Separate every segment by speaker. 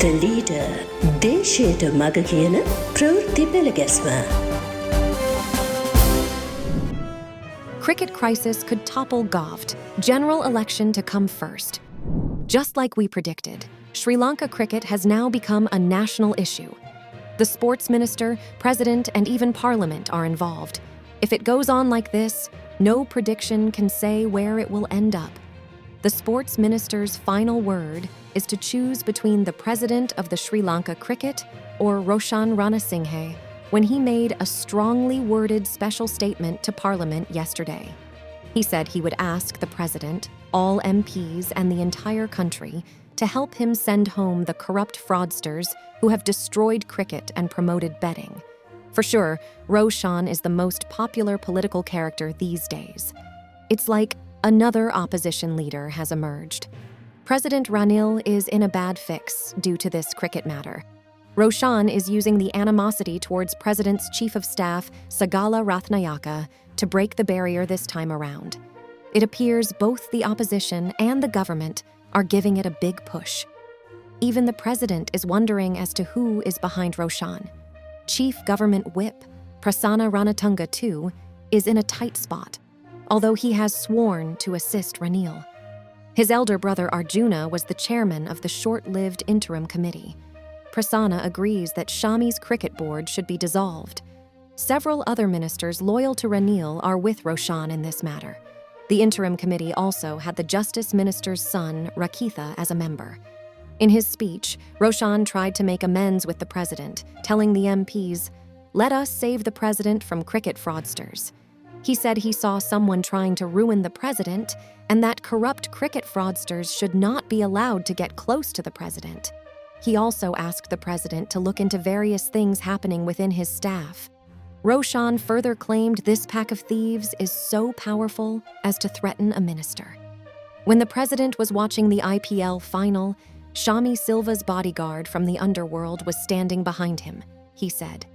Speaker 1: The leader දේශයට මග කියන ප්‍රවෘත්ති පෙළගැස්ම.
Speaker 2: Cricket crisis could topple govt, general election to come first. Just like we predicted, Sri Lanka cricket has now become a national issue. The sports minister, president, and even parliament are involved. If it goes on like this, no prediction can say where it will end up. The sports minister's final word is to choose between the president of the Sri Lanka cricket or Roshan Ranasinghe when he made a strongly worded special statement to Parliament yesterday. He said he would ask the president, all MPs, and the entire country to help him send home the corrupt fraudsters who have destroyed cricket and promoted betting. For sure, Roshan is the most popular political character these days. It's like another opposition leader has emerged. President Ranil is in a bad fix due to this cricket matter. Roshan is using the animosity towards President's Chief of Staff, Sagala Rathnayaka, to break the barrier this time around. It appears both the opposition and the government are giving it a big push. Even the president is wondering as to who is behind Roshan. Chief Government Whip, Prasanna Ranatunga too, is in a tight spot, although he has sworn to assist Ranil. His elder brother Arjuna was the chairman of the short-lived interim committee. Prasanna agrees that Shami's cricket board should be dissolved. Several other ministers loyal to Ranil are with Roshan in this matter. The interim committee also had the justice minister's son, Rakitha, as a member. In his speech, Roshan tried to make amends with the president, telling the MPs, "Let us save the president from cricket fraudsters." He said he saw someone trying to ruin the president and that corrupt cricket fraudsters should not be allowed to get close to the president. He also asked the president to look into various things happening within his staff. Roshan further claimed this pack of thieves is so powerful as to threaten a minister. When the president was watching the IPL final, Shami Silva's bodyguard from the underworld was standing behind him, he said.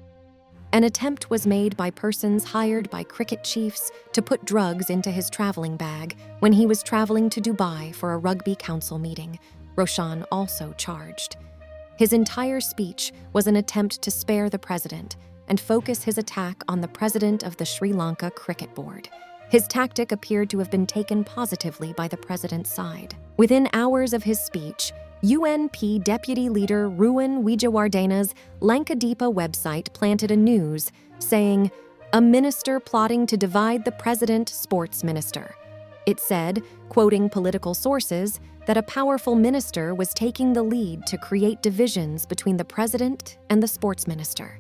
Speaker 2: An attempt was made by persons hired by cricket chiefs to put drugs into his traveling bag when he was traveling to Dubai for a rugby council meeting, Roshan also charged. His entire speech was an attempt to spare the president and focus his attack on the president of the Sri Lanka Cricket Board. His tactic appeared to have been taken positively by the president's side. Within hours of his speech, UNP Deputy Leader Ruwan Wijewardena's Lankadipa website planted a news saying, "A minister plotting to divide the president sports minister." It said, quoting political sources, that a powerful minister was taking the lead to create divisions between the president and the sports minister.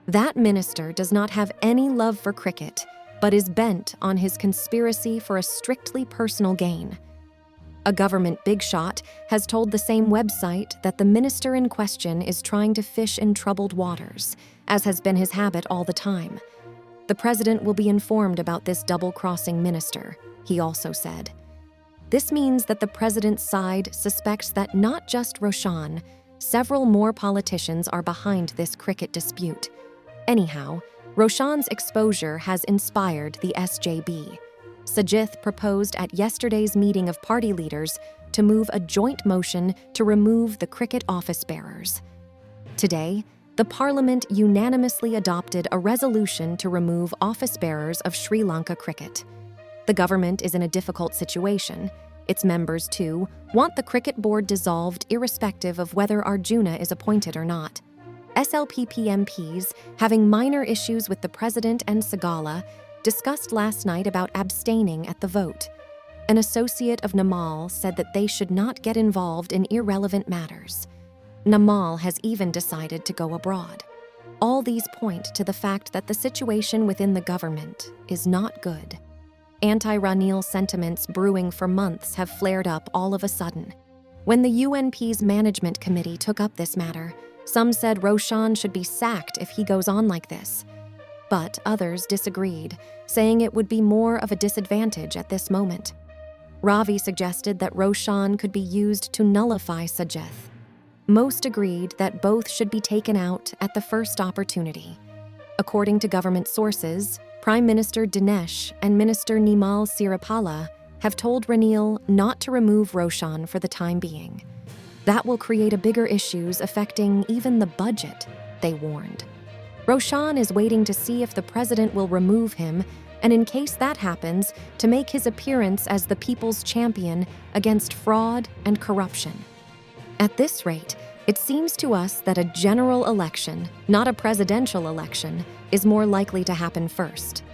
Speaker 2: That minister does not have any love for cricket, but is bent on his conspiracy for a strictly personal gain. A government big shot has told the same website that the minister in question is trying to fish in troubled waters, as has been his habit all the time. The president will be informed about this double-crossing minister, he also said. This means that the president's side suspects that not just Roshan, several more politicians are behind this cricket dispute. Anyhow, Roshan's exposure has inspired the SJB. Sajith proposed at yesterday's meeting of party leaders to move a joint motion to remove the cricket office bearers. Today, the parliament unanimously adopted a resolution to remove office bearers of Sri Lanka cricket. The government is in a difficult situation. Its members, too, want the cricket board dissolved irrespective of whether Arjuna is appointed or not. SLPP MPs, having minor issues with the president and Sagala, discussed last night about abstaining at the vote. An associate of Namal said that they should not get involved in irrelevant matters. Namal has even decided to go abroad. All these point to the fact that the situation within the government is not good. Anti-Ranil sentiments brewing for months have flared up all of a sudden. When the UNP's management committee took up this matter, some said Roshan should be sacked if he goes on like this. But others disagreed, saying it would be more of a disadvantage at this moment. Ravi suggested that Roshan could be used to nullify Sajith. Most agreed that both should be taken out at the first opportunity. According to government sources, Prime Minister Dinesh and Minister Nimal Siripala have told Ranil not to remove Roshan for the time being. That will create a bigger issues affecting even the budget, they warned. Roshan is waiting to see if the president will remove him, and in case that happens, to make his appearance as the people's champion against fraud and corruption. At this rate, it seems to us that a general election, not a presidential election, is more likely to happen first.